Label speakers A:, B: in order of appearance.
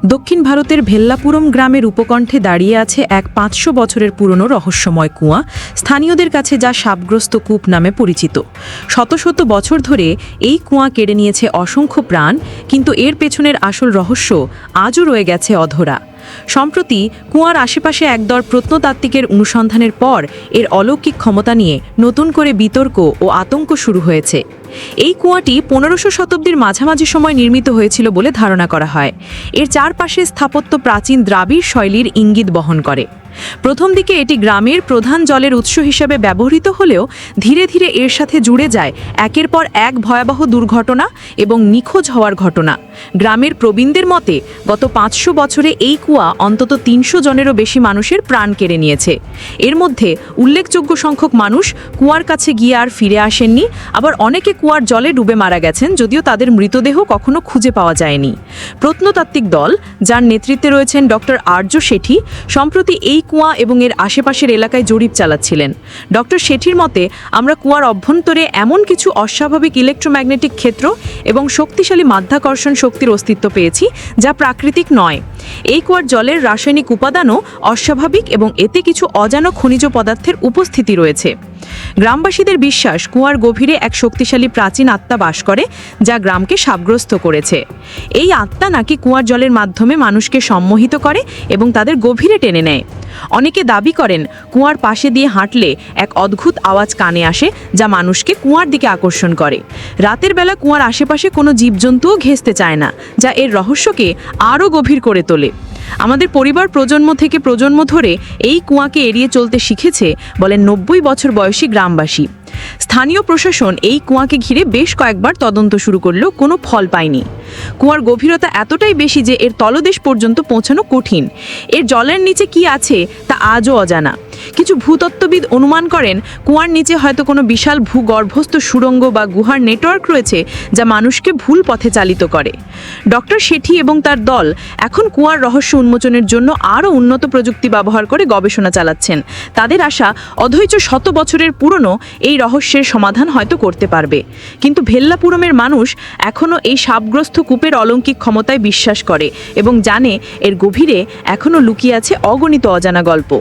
A: দক্ষিণ ভারতের ভেল্লাপুরম গ্রামের উপকণ্ঠে দাঁড়িয়ে আছে এক ৫০০ বছরের পুরনো রহস্যময় কুয়া, স্থানীয়দের কাছে যা সাপগ্রস্ত কূপ নামে পরিচিত। শত শত বছর ধরে এই কুয়া কেড়ে নিয়েছে অসংখ্য প্রাণ, কিন্তু এর পেছনের আসল রহস্য আজও রয়ে গেছে অধরা। সম্প্রতি কুয়ার আশেপাশে একদল প্রত্নতাত্ত্বিকের অনুসন্ধানের পর এর অলৌকিক ক্ষমতা নিয়ে নতুন করে বিতর্ক ও আতঙ্ক শুরু হয়েছে। এই কুয়াটি ১৫০০ শতাব্দীর মাঝামাঝি সময় নির্মিত হয়েছিল বলে ধারণা করা হয়। এর চারপাশে স্থাপত্য প্রাচীন দ্রাবিড় শৈলীর ইঙ্গিত বহন করে। প্রথম দিকে এটি গ্রামের প্রধান জলের উৎস হিসেবে ব্যবহৃত হলেও ধীরে ধীরে এর সাথে জুড়ে যায় একের পর এক ভয়াবহ দুর্ঘটনা এবং নিখোঁজ হওয়ার ঘটনা। গ্রামের প্রবীণদের মতে গত ৫০০ বছরে এই কুয়া অন্তত ৩০০ জনেরও বেশি মানুষের প্রাণ কেড়ে নিয়েছে। এর মধ্যে উল্লেখযোগ্য সংখ্যক মানুষ কুয়ার কাছে গিয়ে আর ফিরে আসেননি, আবার অনেকে কুয়ার জলে ডুবে মারা গেছেন, যদিও তাদের মৃতদেহ কখনো খুঁজে পাওয়া যায়নি। প্রত্নতাত্ত্বিক দল, যার নেতৃত্বে রয়েছেন ডক্টর আর্য শেঠি, সম্প্রতি এই কুয়া এবং এর আশেপাশের এলাকায় জরিপ চালাচ্ছিলেন। ডক্টর শেঠির মতে, আমরা কুয়ার অভ্যন্তরে এমন কিছু অস্বাভাবিক ইলেকট্রোম্যাগনেটিক ক্ষেত্র এবং শক্তিশালী মাধ্যাকর্ষণ শক্তির অস্তিত্ব পেয়েছি যা প্রাকৃতিক নয়। এই কুয়ার জলের রাসায়নিক উপাদানও অস্বাভাবিক এবং এতে কিছু অজানা খনিজ পদার্থের উপস্থিতি রয়েছে। গ্রামবাসীদের বিশ্বাস, কুয়ার গভীরে এক শক্তিশালী প্রাচীন আত্মা বাস করে যা গ্রামকে সাপগ্রস্ত করেছে। এই আত্মা নাকি কুয়ার জলের মাধ্যমে মানুষকে সম্মোহিত করে এবং তাদের গভীরে টেনে নেয়। অনেকে দাবি করেন কুয়ার পাশে দিয়ে হাঁটলে এক অদ্ভুত আওয়াজ কানে আসে যা মানুষকে কুয়ার দিকে আকর্ষণ করে। রাতের বেলা কুয়ার আশেপাশে কোনো জীবজন্তুও ঘেঁষতে চায় না, যা এর রহস্যকে আরও গভীর করে তোলে। আমাদের পরিবার প্রজন্ম থেকে প্রজন্ম ধরে এই কুয়াকে এড়িয়ে চলতে শিখেছে, বলেন ৯০ বছর বয়সী গ্রামবাসী। স্থানীয় প্রশাসন এই কুয়াকে ঘিরে বেশ কয়েকবার তদন্ত শুরু করলেও কোনো ফল পায়নি। কুয়ার গভীরতা এতটাই বেশি যে এর তলদেশ পর্যন্ত পৌঁছানো কঠিন। এর জলের নিচে কি আছে তা আজও অজানা। কিছু ভূতত্ত্ববিদ অনুমান করেন কুয়ার নিচে হয়তো কোনো বিশাল ভূগর্ভস্থ সুড়ঙ্গ বা গুহার নেটওয়ার্ক রয়েছে যা মানুষকে ভুল পথে চালিত করে। ডক্টর শেঠি এবং তার দল এখন কুয়ার রহস্য উন্মোচনের জন্য আরও উন্নত প্রযুক্তি ব্যবহার করে গবেষণা চালাচ্ছেন। তাদের আশা, অধৈর্য শত বছরের পুরনো এই রহস্যের সমাধান হয়তো করতে পারবে। কিন্তু ভেল্লাপুরমের মানুষ এখনও এই সাপগ্রস্ত কূপের অলৌকিক ক্ষমতায় বিশ্বাস করে এবং জানে এর গভীরে এখনও লুকিয়ে আছে অগণিত অজানা গল্প।